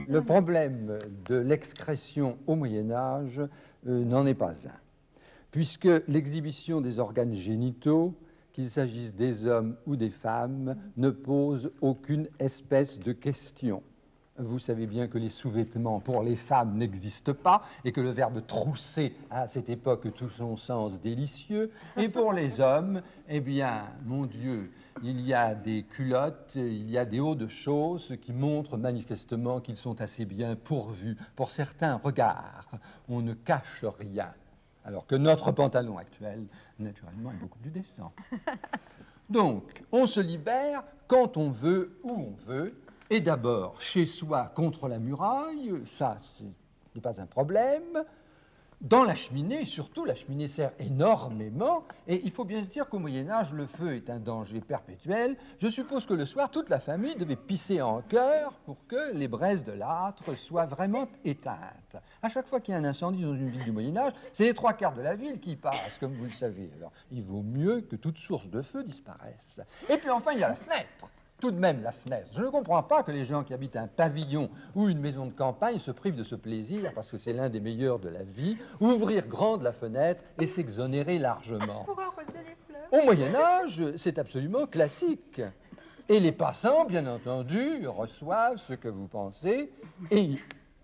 Le problème de l'excrétion au Moyen-Âge n'en est pas un, puisque l'exhibition des organes génitaux, qu'il s'agisse des hommes ou des femmes, ne pose aucune espèce de question. Vous savez bien que les sous-vêtements pour les femmes n'existent pas et que le verbe trousser a à cette époque tout son sens délicieux. Et pour les hommes, eh bien, mon Dieu, il y a des culottes, il y a des hauts de choses qui montrent manifestement qu'ils sont assez bien pourvus. Pour certains regards, on ne cache rien. Alors que notre pantalon actuel, naturellement, est beaucoup plus décent. Donc, on se libère quand on veut, où on veut, et d'abord chez soi contre la muraille, ça, ce n'est pas un problème. Dans la cheminée, surtout, la cheminée sert énormément, et il faut bien se dire qu'au Moyen-Âge, le feu est un danger perpétuel. Je suppose que le soir, toute la famille devait pisser en chœur pour que les braises de l'âtre soient vraiment éteintes. À chaque fois qu'il y a un incendie dans une ville du Moyen-Âge, c'est les trois quarts de la ville qui passent, comme vous le savez. Alors, il vaut mieux que toute source de feu disparaisse. Et puis enfin, il y a la fenêtre. Tout de même la fenêtre. Je ne comprends pas que les gens qui habitent un pavillon ou une maison de campagne se privent de ce plaisir, parce que c'est l'un des meilleurs de la vie, ouvrir grande la fenêtre et s'exonérer largement. Pour arroser les fleurs. Au Moyen-Âge, c'est absolument classique. Et les passants, bien entendu, reçoivent ce que vous pensez, et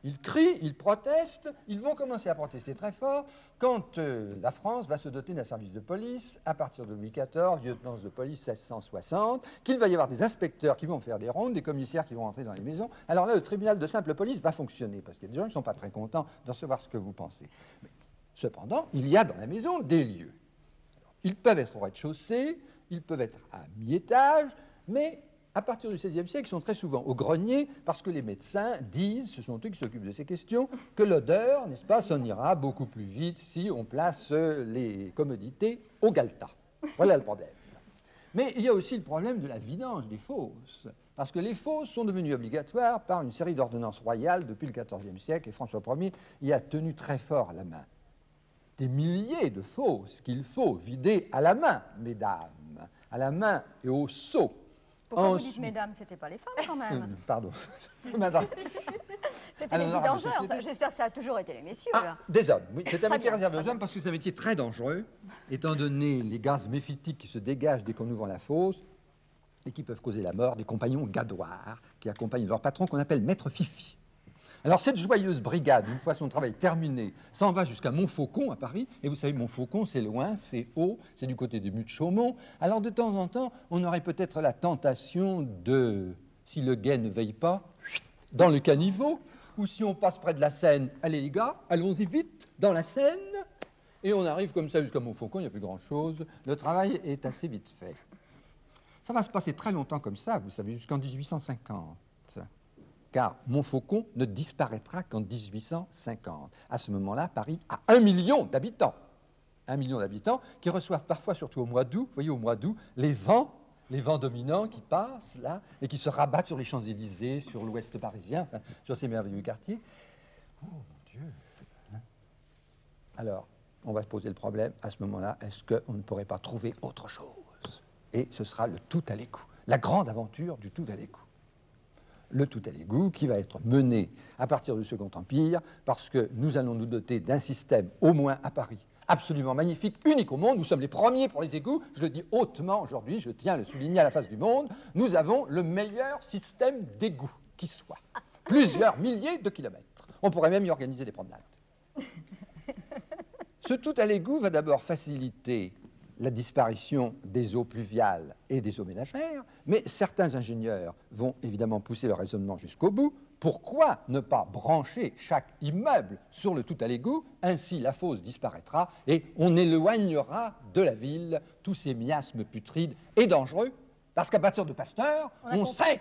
ils crient, ils protestent, ils vont commencer à protester très fort quand la France va se doter d'un service de police à partir de Louis XIV, lieutenant de police 1660, qu'il va y avoir des inspecteurs qui vont faire des rondes, des commissaires qui vont entrer dans les maisons. Alors là, le tribunal de simple police va fonctionner, parce qu'il y a des gens qui ne sont pas très contents de recevoir ce que vous pensez. Mais, cependant, il y a dans la maison des lieux. Alors, ils peuvent être au rez-de-chaussée, ils peuvent être à mi-étage, mais à partir du XVIe siècle, ils sont très souvent au grenier, parce que les médecins disent, ce sont eux qui s'occupent de ces questions, que l'odeur, n'est-ce pas, s'en ira beaucoup plus vite si on place les commodités au galetas. Voilà le problème. Mais il y a aussi le problème de la vidange des fosses, parce que les fosses sont devenues obligatoires par une série d'ordonnances royales depuis le XIVe siècle, et François Ier y a tenu très fort à la main. Des milliers de fosses qu'il faut vider à la main, mesdames, à la main et au seau. Pourquoi vous dites mesdames, c'était pas les femmes quand même Pardon, madame. C'était les vidangeurs, j'espère que ça a toujours été les messieurs. Là. Des hommes, oui. C'est un métier bien, réservé aux hommes parce que c'est un métier très dangereux, étant donné les gaz méphitiques qui se dégagent dès qu'on ouvre la fosse et qui peuvent causer la mort des compagnons gadoirs qui accompagnent leur patron qu'on appelle maître Fifi. Alors cette joyeuse brigade, une fois son travail terminé, s'en va jusqu'à Montfaucon à Paris, et vous savez, Montfaucon c'est loin, c'est haut, c'est du côté des Mues de Chaumont. Alors de temps en temps, on aurait peut-être la tentation de, si le guet ne veille pas, dans le caniveau, ou si on passe près de la Seine, allez les gars, allons-y vite, dans la Seine, et on arrive comme ça jusqu'à Montfaucon, il n'y a plus grand-chose, le travail est assez vite fait. Ça va se passer très longtemps comme ça, vous savez, jusqu'en 1850. Car Montfaucon ne disparaîtra qu'en 1850. À ce moment-là, Paris a 1 million d'habitants. 1 million d'habitants qui reçoivent parfois, surtout au mois d'août, vous voyez, au mois d'août, les vents dominants qui passent là et qui se rabattent sur les Champs-Élysées, sur l'ouest parisien, enfin, sur ces merveilleux quartiers. Oh mon Dieu! Alors, on va se poser le problème à ce moment-là, est-ce qu'on ne pourrait pas trouver autre chose? Et ce sera le tout à l'égout, la grande aventure du tout à l'égout. Le tout à l'égout qui va être mené à partir du Second Empire, parce que nous allons nous doter d'un système, au moins à Paris, absolument magnifique, unique au monde. Nous sommes les premiers pour les égouts, je le dis hautement aujourd'hui, je tiens à le souligner à la face du monde, nous avons le meilleur système d'égouts qui soit. Plusieurs milliers de kilomètres. On pourrait même y organiser des promenades. Ce tout à l'égout va d'abord faciliter la disparition des eaux pluviales et des eaux ménagères, mais certains ingénieurs vont évidemment pousser leur raisonnement jusqu'au bout. Pourquoi ne pas brancher chaque immeuble sur le tout à l'égout? Ainsi la fosse disparaîtra et on éloignera de la ville tous ces miasmes putrides et dangereux, parce qu'à partir de Pasteur, on sait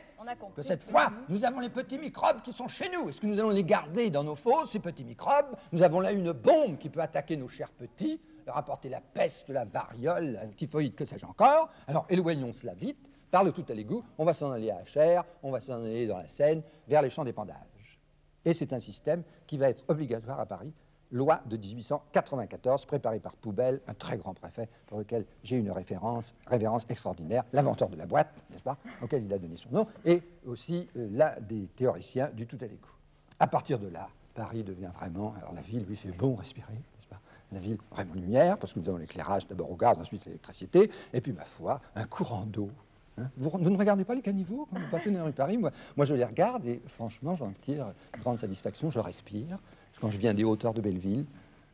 que cette fois, nous avons les petits microbes qui sont chez nous. Est-ce que nous allons les garder dans nos fosses, ces petits microbes? Nous avons là une bombe qui peut attaquer nos chers petits, leur apporter la peste, la variole, la typhoïde, que sais-je encore. Alors éloignons cela vite, par le tout à l'égout, on va s'en aller à Achères, on va s'en aller dans la Seine, vers les champs d'épandage. Et c'est un système qui va être obligatoire à Paris, loi de 1894, préparée par Poubelle, un très grand préfet, pour lequel j'ai une révérence extraordinaire, l'inventeur de la boîte, n'est-ce pas, auquel il a donné son nom, et aussi l'un des théoriciens du tout à l'égout. À partir de là, Paris devient vraiment, alors la ville lui fait bon respirer, n'est-ce pas? La ville vraiment lumière, parce que nous avons l'éclairage d'abord au gaz, ensuite l'électricité, et puis ma foi, un courant d'eau. Hein. Vous ne regardez pas les caniveaux quand vous passez dans la rue Paris? Moi, je les regarde et franchement, j'en tire une grande satisfaction, je respire. Parce que quand je viens des hauteurs de Belleville,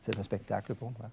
c'est un spectacle pour moi.